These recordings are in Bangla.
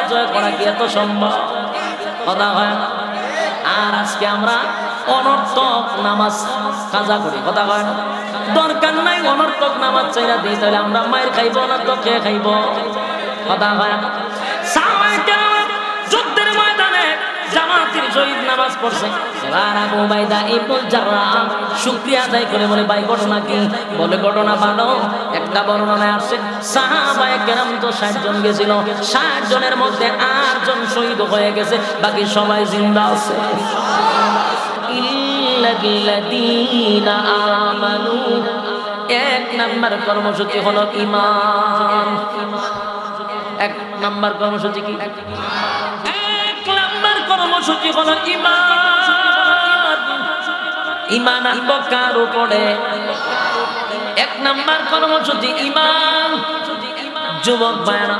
পরাজয় করা কি এত সম্ভব? কথা হয় না। আর আজকে আমরা অনর্থক নামাজ কাজা করি, কথা হয় না। দরকার নাই অনর্থক নামাজ চাইরা দিই, তাহলে আমরা মায়ের খাইব না তো কে খাইব? কথা হয় না। সাহাবায়ে কেরাম যুদ্ধের ময়দানে জামাতের শহীদ নামাজ পড়ছে। এবার আবু উবাইদা ইবনুল জাররাহ শুকরিয়া আদায় করে বলে, ভাই ঘটনা কি? বলে ঘটনা ভালো। একটা বর্ণনায় আসছে সাহাবায়ে কেরাম তো 60 জন গেছিল, 60 জনের মধ্যে 8 জন শহীদ হয়ে গেছে, বাকি সবাই জিন্দা আছে। ইল্লাল্লাযীনা আমানু, এক নাম্বার কর্মসূচি হলো ঈমান। এক নাম্বার কর্মসূচি কি? এক নাম্বার কর্মসূচি হলো ঈমান। ঈমান আনবো কার উপরে? এক নাম্বার কর্মসূচি ঈমান। যুবক ভাইরা,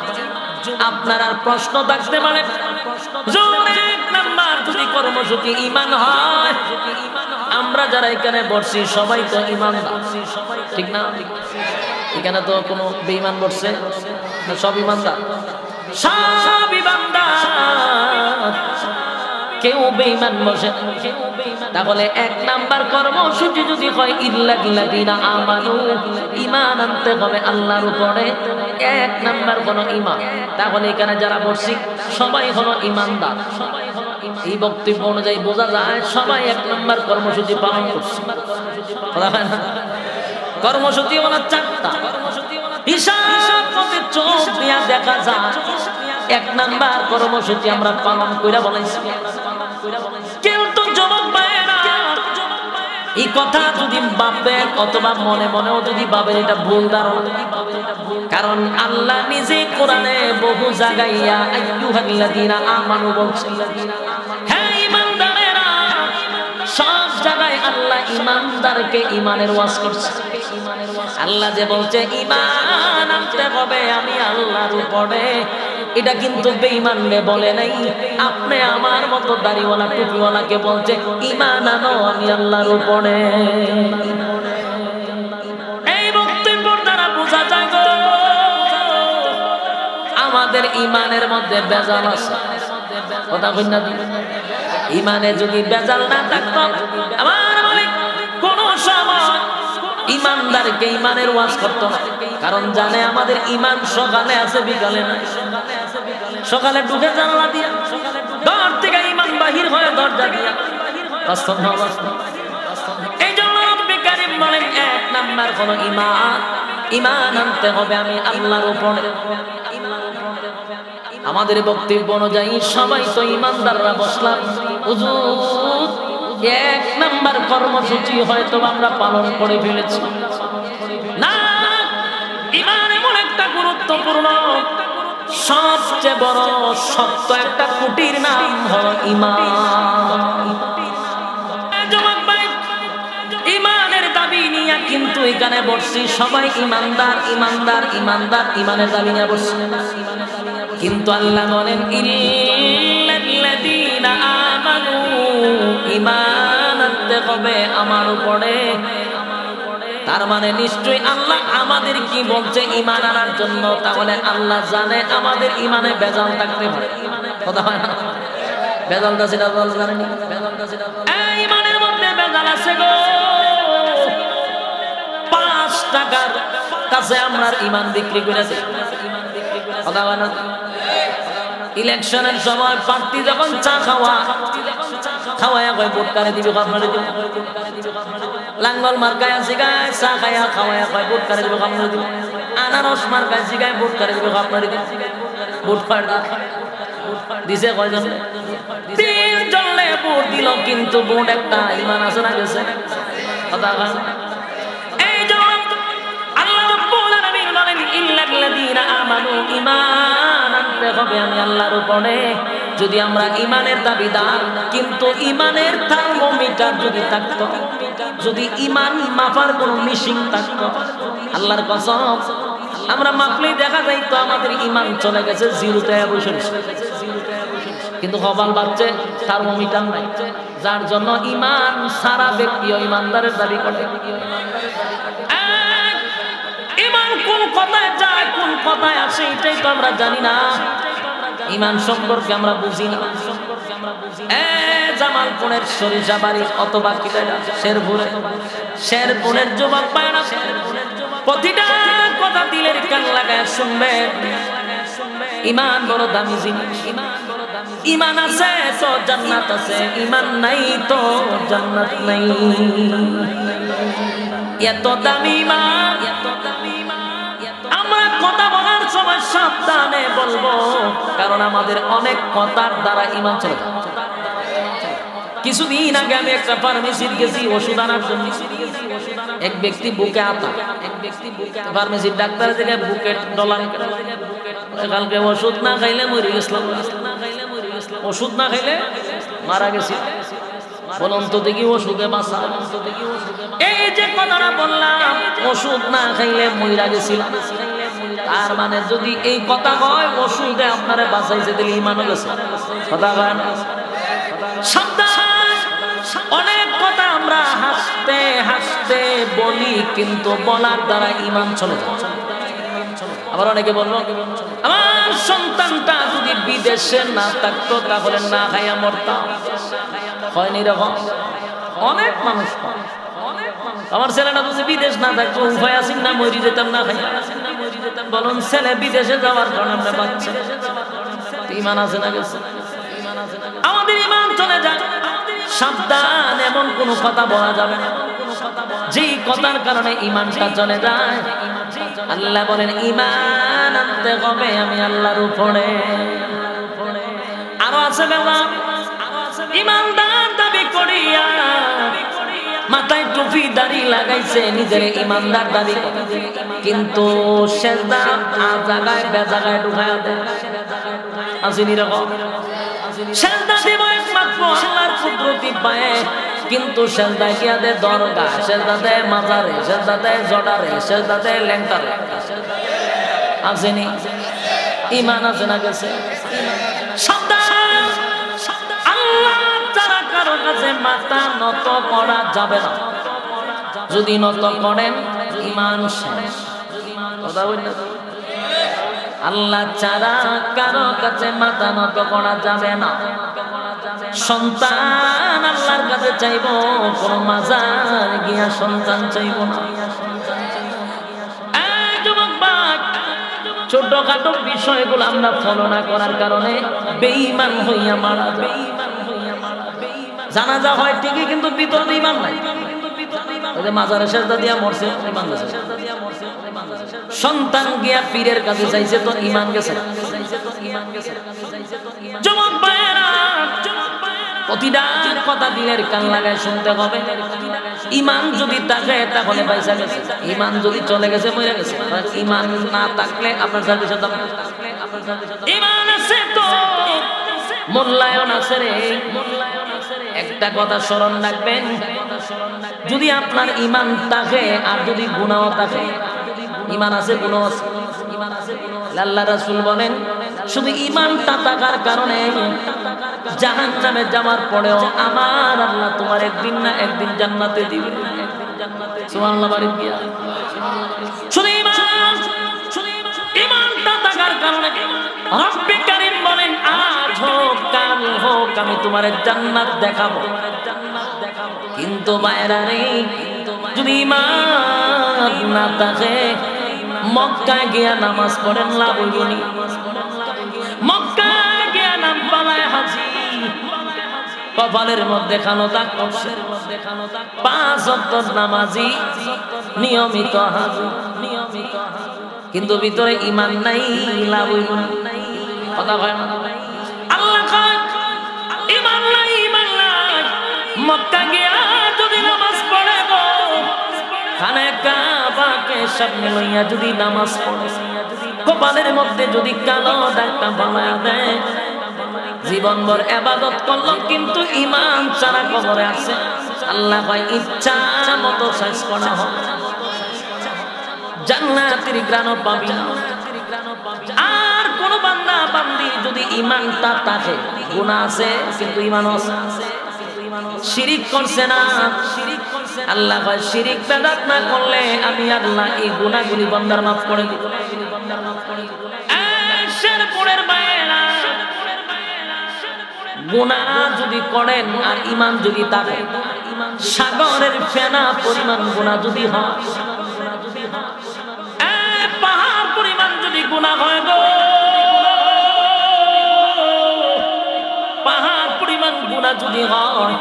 আপনার আর প্রশ্ন থাকতে পারে, এক নাম্বার যদি কর্মসূচি ঈমান হয়, আমরা যারা এখানে বসছি সবাই তো ঈমানদার, ঠিক না? এখানে তো কোনো বেঈমান বসছে না, সব ঈমানদার, সব ঈমানদার, কেউ বেঈমান বসে। তাহলে এক নাম্বার কর্মসূচি যদি হয় ইল্লাল্লাযীনা আমানু, ঈমান আনতে হবে আল্লাহর উপরে। এক নাম্বার কোন ঈমান। তাহলে এখানে যারা বসছি সবাই হলো ঈমানদার। এই বক্তব্য অনুযায়ী বোঝা যায় সবাই এক নাম্বার কর্মসূচি পালন করছে। কর্মসূচি হলো 4টা। হিসাব মতে চোখ দিয়া দেখা যায় এক নাম্বার কর্মসূচি আমরা পালন কইরা বলাইছি। কিন্তু যুবক ভাইরা, এই কথা যদি ভাবেন অথবা মনে মনেও যদি ভাবেন, এটা ভুল ধারণা। কারণ আল্লাহ নিজে কোরআনে বহু জায়গায় ইয়া আইয়ুহাল্লাযীনা আমানু বলছেন, হে ঈমানদারেরা। সব জায়গায় আল্লাহ ঈমানদারকে ঈমানের ওয়াজ করছে। আল্লাহ যে বলছে ঈমান আনতে হবে আমি আল্লাহর উপরে, এটা কিন্তু বেঈমানরে বলে নাই। আপনি আমার মতো দাড়িওয়ালা টুপিওয়ালাকে বলছে ঈমান আনো আমি আল্লাহর উপরে। এই বক্তব্যের দ্বারা বোঝা যায় গো আমাদের ঈমানের মধ্যে বেজাল আছে। কথা কই না? ঈমানে যদি বেজাল না থাকতো, আমার মালিক কোন সময় ঈমানদারকে ঈমানের ওয়াজ করতো না। কারণ জানে আমাদের ঈমান সকালে আছে, বিকালে নাই। সকালে ঢুকে জানালা দিয়া, দর থেকে ঈমান বাহির হয়ে দরজা দিয়া। বাস্তব না বাস্তব? এই জন্য রব্বে কারীম বলেন এক নাম্বার হলো ঈমান। ঈমান আনতে হবে আমি আল্লাহর উপরে। আমাদের বক্তব্য অনুযায়ী সবাই তো ঈমানদাররা বসলাম, হুজুর এক নাম্বার কর্মসূচি হয়তো আমরা পালন করে ফেলেছি না। ঈমান এমন একটা গুরুত্বপূর্ণ, সবচেয়ে বড় শক্ত একটা কুটির নাম হলো ঈমান। ঈমানের দাবি নিয়ে কিন্তু এখানে বসছি সবাই ঈমানদার, ঈমানদার, ঈমানদার, ঈমানের দাবি নিয়ে বসছি। কিন্তু আল্লাহ বলেন ইল্লাল্লাযীনা আমানু, ঈমান আনতে হবে আমার উপরে। তার মানে নিশ্চয়ই আল্লাহ আমাদের কি বলছে ঈমান আনার জন্য। তাহলে আল্লাহ জানে আমাদের ঈমানে বেজাল থাকতে পারে। কথা হয় না? বেজালটা সেটা জানেনি, এই ঈমানের মধ্যে বেজাল আছে গো। 5 টাকার কাছে আমরা ঈমান বিক্রি করেছি। কথা হয় না? ইলেকশনের সময় প্রার্থী যখন চা খাওয়ায়া কয় ভোট কারে দিবে, আপনারে দিবে। লাঙ্গল মার্কায় জিগায় চা খায়া খাওয়ায়া কয় ভোট কারে দিবে, আপনারে দিবে। আনারস মার্কায় জিগায় ভোট কারে দিবে, আপনারে দিবে। ভোট কার দিছে কয়জন? 3 জনে ভোট দিল, কিন্তু ভোট একটা। ঈমান আছে না গেছে? কথা হয়। এই জন্য আল্লাহ রাব্বুল আলামিন বলেন ইল্লাল্লাযীনা আমানু, ঈমান আনতে হবে আমি আল্লাহর উপরে। যদি আমরা ঈমানের দাবিদার, কিন্তু ঈমানের থার্মোমিটার যদি থাকতো, যদি ঈমান মাপার কোনো মেশিন থাকতো, আল্লাহর কসম আমরা মাপলেই দেখা যাইতো আমাদের ঈমান চলে গেছে জিরোতে বসে। কিন্তু কপাল বাচ্চে থার্মোমিটার নাই, যার জন্য ঈমান সারা ব্যক্তিও ঈমানদারের দাবি করে। ঈমান কোন কথায় যায় কোন কথায় আসে এটাই তো আমরা জানি না। ইমান সম্পর্কে আমরা বুঝি না। জামালপুরের সরিষাবাড়ি অথবা শেরপুরের যুবক ভাইরা প্রতিটা কথা দিলের কান লাগায় শুনবেন। ইমান বড় দামি জিনিস। ইমান আছে তো জান্নাত আছে, ইমান নাই তো জান্নাত নাই। এত দামি ইমান, আমরা কথা বলার সময় সাবধানে বলবো, কারণ আমাদের অনেক কথার দ্বারা ইমান চলে যায়। কিছুদিন আগে আমি একটা ফার্মেসির গেছি ওষুধ আনার জন্য। এক ব্যক্তি বুকে আতা, ফার্মেসির ডাক্তার থেকে বুকে ডলার, কালকে ওষুধ না খাইলে মরে গেছিলাম, ওষুধ না খাইলে মারা গেছি। বলুন তো দেখি ওষুধে বাঁচা। এই যে কথাটা বললাম, ওষুধ না খাইলে মইরা গেছিলাম, তার মানে যদি এই কথা হয় ওষুধে আপনারা বাঁচাইছে, দিলে ইমানও গেছে। কথা হয় না? সাবধান। অনেক কথা আমরা হাসতে হাসতে বলি, কিন্তু বলার দ্বারা ইমান চলে যায়। আবার অনেকে বলবো, আমার সন্তানটা যদি বিদেশে না থাকতো তাহলে না খাইয়া মরতাম। হয়নি এরকম? অনেক মানুষ, আমার ছেলেটা যদি বিদেশ না থাকতো উপায় আসিন না মরি যেতাম না খাইয়া। বলুন ছেলে বিদেশে যাওয়ার কারণে আমরা বাচ্চা, ইমান আছে না গেছে? আমাদের ইমান চলে যায়। সাবধান, এমন কোন কথা বলা যাবে না যেই কথার কারণে ইমানটা চলে যায়। আল্লাহ বলেন ইমান আনতে হবে আমি আল্লাহর উপরে। আরো আছে বাবা, ইমানদার দাবি করিয়া মাথায় টুপি দাড়ি লাগাইছে, নিজের ইমানদার দাবি করে, কিন্তু সেজদা জায়গায় বেজাগায় ঢুকায়া দেয়। আসেনি রকম? সেজদা দিব একমাত্র আল্লাহর কুদরতি পায়ে, কিন্তু সেজদা গিয়া দেয় দরগা, সেজদা দেয় মাজারে, সেজদা দেয় জডারে, সেজদা দেয় ল্যাংটারে। আসেনি? ইমান আছে না গেছে? সাবধান, আল্লাহ ছাড়া কারো কাছে মাথা নত করা যাবে না। যদি নত করেন ইমান শেষ। কথা বলি না? আল্লাহ ছাড়া কারো কাছে মাথা নত করা যাবে না। সন্তান আল্লাহর কাছে চাইব, কোন মাজার গিয়া সন্তান চাইব না। ছোটখাটো বিষয়গুলো আমরা ফলো না করার কারণে বেঈমান হইয়া মারা যায়। জানাজা হয় ঠিকই, কিন্তু ভিতরে ইমান নাই। ওই যে মাজারে সেজদা দিয়া মরছে, ইমান গেছে। সন্তান গিয়া পীরের কাছে চাইছে, তো ইমান গেছে। যুবক ভাইয়েরা, প্রতিটা কথা দিলের কান লাগায় শুনতে হবে। ইমান যদি থাকে তাহলে পয়সা গেছে, ইমান যদি চলে গেছে মরে গেছে। ইমান না থাকলে আপনার সার্ভিসের দাম। ইমান আছে তো মূল্যায়ন আছে রে। একটা কথা স্মরণ রাখবেন, যদি আপনার ইমান থাকে আর যদি গুনাহ থাকে, ইমান আছে গুনাহ আছে। আল্লাহ রাসূল বলেন, শুধু ইমানটা থাকার কারণে জাহান্নামে যাওয়ার পরেও আমার আল্লাহ তোমার একদিন না একদিন জান্নাতে দিবে। সুবহানাল্লাহ। বাড়ি গিয়া শুধু ইমানটা থাকার কারণে রব্বে কারীম বলেন, আজ হোক কাল হোক আমি তোমার জান্নাত দেখাবো। কিন্তু মায়েরা রে, যদি ইমান না থাকে মক্কায় গিয়া নামাজ পড়েন লাভ হইবনি। মক্কায় গিয়া নাম পালায় হাজি, কপালের মধ্যে খানো দাগ করছে। 5 ওয়াক্ত নামাজি, নিয়মিত হাজি, কিন্তু ভিতরে ইমান নাই, লাভ হইবনি। কথা কয় না? আল্লাহ কয় ইমান নাই, ইমান নাই। মক্কা গিয়া যদি নামাজ পড়ে গো, খানে কাবাকে সামনে লইয়া যদি নামাজ পড়ে, কপালের মধ্যে যদি কালো দাগটা বানায় দেয়, জীবনভর ইবাদত করলো কিন্তু ঈমান ছাড়া কবরে আছে। আল্লাহ কয় ইচ্ছা মতো শেষ করা হবে, জান্নাতের ঘ্রাণ পাবি না। আর কোন বান্দা বান্দি যদি ঈমানটা থাকে, গুনাহ আছে কিন্তু ঈমান আছে, শিরিক করছে না, আল্লাহ কয় শিরিক বেদাত না করলে আমি আল্লাহ এই গুনাহগুলি বান্দার মাফ করে দিব। শেরপুরের বাইরা গুনাহ যদি করেন আর ঈমান যদি থাকে, সাগরের ফেনা পরিমাণ গুনাহ যদি হয়, পাহাড় পরিমাণ যদি গুনাহ হয় গো, পাহাড় পরিমাণ গুনাহ যদি হয়,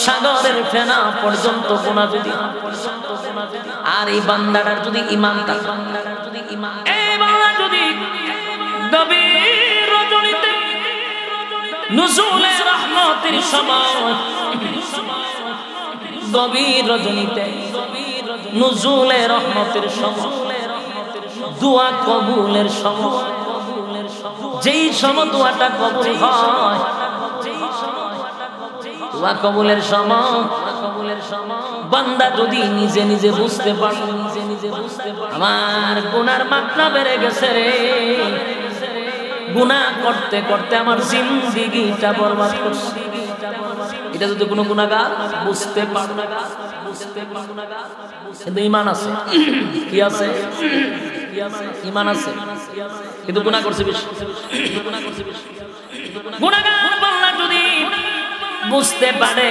সাগরের ফেনা পর্যন্ত গুনাহ যদি হয়, আর এই বান্দাটার যদি ঈমান থাকে, এই বান্দা যদি গভীর রজনীতে নুজুলে রহমতের সময়, গভীর রজনীতে নুজুলে রহমতের সময়, দোয়া কবুলের সময়, যেই সময় দোয়াটা কবুল হয়, দোয়া কবুলের সময়, বান্দা যদি নিজে নিজে বুঝতে পারে আমার গুনার মাত্রা বেড়ে গেছে রে, গুনাহ করতে করতে আমার জিন্দেগিটা বরবাদ করছি, এটা যদি কোনো গুনাহগার বুঝতে পারে, কিন্তু ঈমান আছে, কি আছে? ঈমান আছে, কিন্তু গুনাহ করছে বেশি। গুনাহগার বান্দা যদি বুঝতে পারে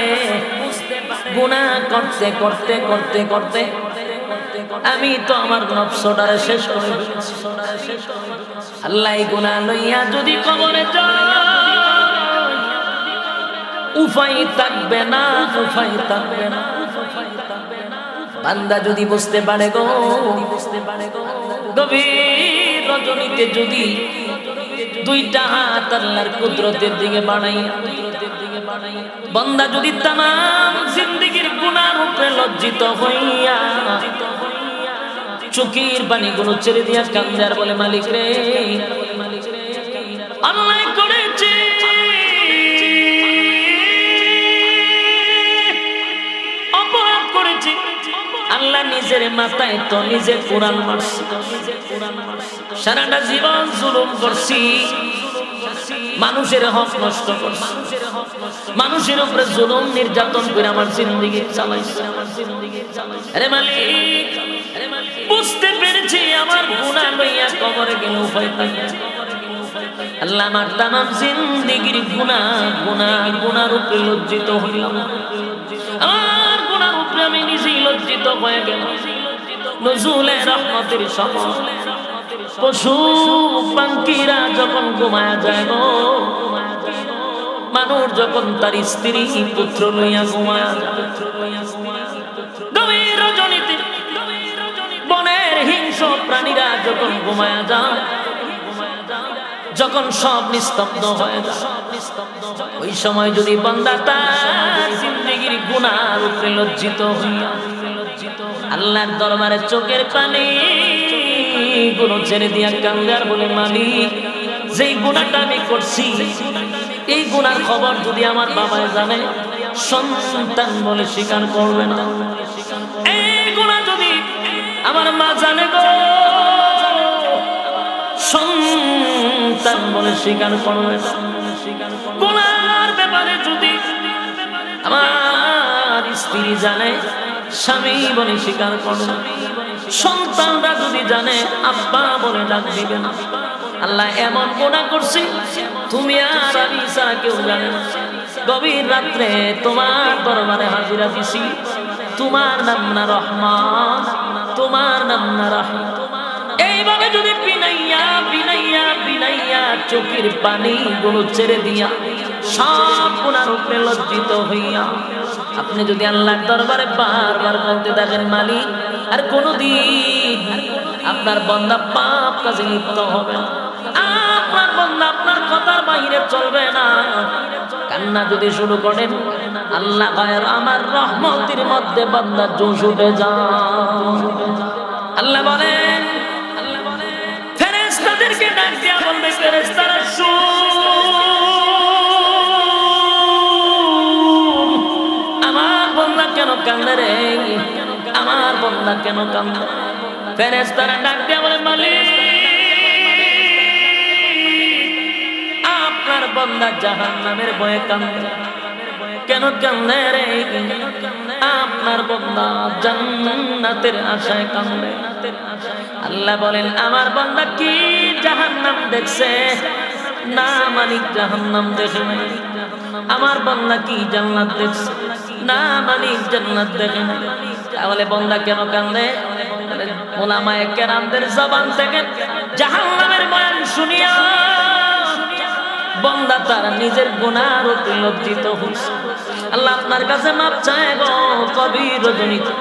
গুনাহ করতে করতে করতে করতে আমি তো আমার নফসটারে শেষ করে ফেলেছি, আল্লাহ গুনাহ লইয়া যদি কবরে যায় উপায় থাকবে না, উপায় থাকবে না। বান্দা যদি বুঝতে পারে গো, গভীর রজনীতে যদি দুইটা হাত আল্লাহর কুদরতের দিকে বাড়াইয়া, বান্দা যদি তামাম জিন্দেগীর গুনার উপরে লজ্জিত হইয়া চোখের পানিগুলো ছেড়ে দিয়া কান্দে আর বলে মালিক রে অন্যায় করেছে, অপরাধ করেছে, আল্লাহ নিজের মাথায় তো নিজে কোরআন মারছি, সারাটা জীবন জুলুম করছি, মানুষের হক নষ্ট করছি, মানুষের উপরে জুলুম নির্যাতন করে আমার জিন্দেগি চালাইছি। আরে মালিক বুঝতে পেরেছি আমার গুনাহ লইয়া কবরে গেলে উপায় থাকে, আল্লাহ আমার তামাম জিন্দেগির গুনার উপরে লজ্জিত হইলাম, আমার গুনার উপরে আমি নিজেই লজ্জিত হয়ে গেলাম। নজুলে রহমতের সময় পশু পাখিরা যখন ঘুমায়া যায় গো, মানুষ যখন তার স্ত্রী পুত্র লইয়া ঘুমায়া যায়, গভীর রজনীতে বনের হিংস্র প্রাণীরা যখন ঘুমায়া যায়, যখন সব নিস্তব্ধ হয়ে যায়, ওই সময় যদি বান্দা তার জিন্দেগির গুনার উপরে লজ্জিত হইয়া আল্লাহর দরবারে চোখের পানি গুলো ছেড়ে দিয়া কান্দে আর বলে মালিক যেই গুনাহটা আমি করছি এই গুনার খবর যদি আমার বাবায় জানে সন্তান বলে স্বীকার করবে না, এই গুনাহ যদি আমার মা জানে গো সন্তান বলে স্বীকার করবে না, গুনার ব্যাপারে যদি আমার স্ত্রী জানে স্বামী বলে স্বীকার করবে না, সন্তানরা যদি জানে আব্বা বলে ডাক দিবে না। আল্লাহ এমন গুনাহ করছি তুমি আর আমি ছাড়া কেউ জানে না, গভীর রাত্রে তোমার দরবারে হাজিরা দিছি, তোমার নাম না রহমান, তোমার নাম না রহিম, এইভাবে যদি বিনাইয়া বিনাইয়া বিনাইয়া চোখের পানি গুলো ছেড়ে দিয়া সব গুনার উপরে লজ্জিত হইয়া আপনি যদি আল্লাহর দরবারে বারবার বলতে থাকেন মালিক আর কোনদিন আপনার বান্দা পাপ কাজে লিপ্ত হবে না, আপনার বান্দা আপনার কথার বাইরে চলবে না, কান্না যদি শুরু করেন আল্লাহ কয় আমার রহমতের মধ্যে বান্দা জোশ উঠে যায়। আল্লাহ বলেন ফেরেশতাদেরকে ডাক দিয়া বলবে ফেরেশতারা আমার বান্দা কেন কান্দে রে, আমার বান্দা কেন কান্দে? ফেরেশতারা ডাক দিয়া বলে মালিক আপনার বান্দা জাহান্নামের ভয়ে কান্দে, কেন কান্দে রে? আপনার বান্দা জান্নাতের আশায় কান্দে। আল্লাহ বলেন আমার বান্দা কি জাহান্নাম দেখছে? না মালিক জাহান্নাম দেখে নাই, আমার বান্দা কি জান্নাত দেখছে? না মালিক জান্নাত দেখে না। তাহলে বান্দা কেন কান্দে? উলামায়ে কেরামদের জবান থেকে জাহান্নামের বয়ান শুনিয়া বান্দা তার নিজের গুনার উপর লজ্জিত হইছে। আল্লাহ আপনার কাছে মাপ চায় গো। কবির রজনীতে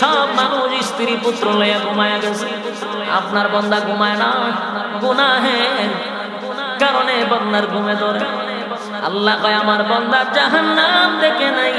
সব মানুষ স্ত্রী পুত্র লইয়া ঘুমায়া গেছে, আপনার বান্দা ঘুমায় না। গুনাহের কারণে বান্দার ঘুমে ধরে। আল্লাহ কয় আমার বান্দা জাহান্নাম দেখে নাই।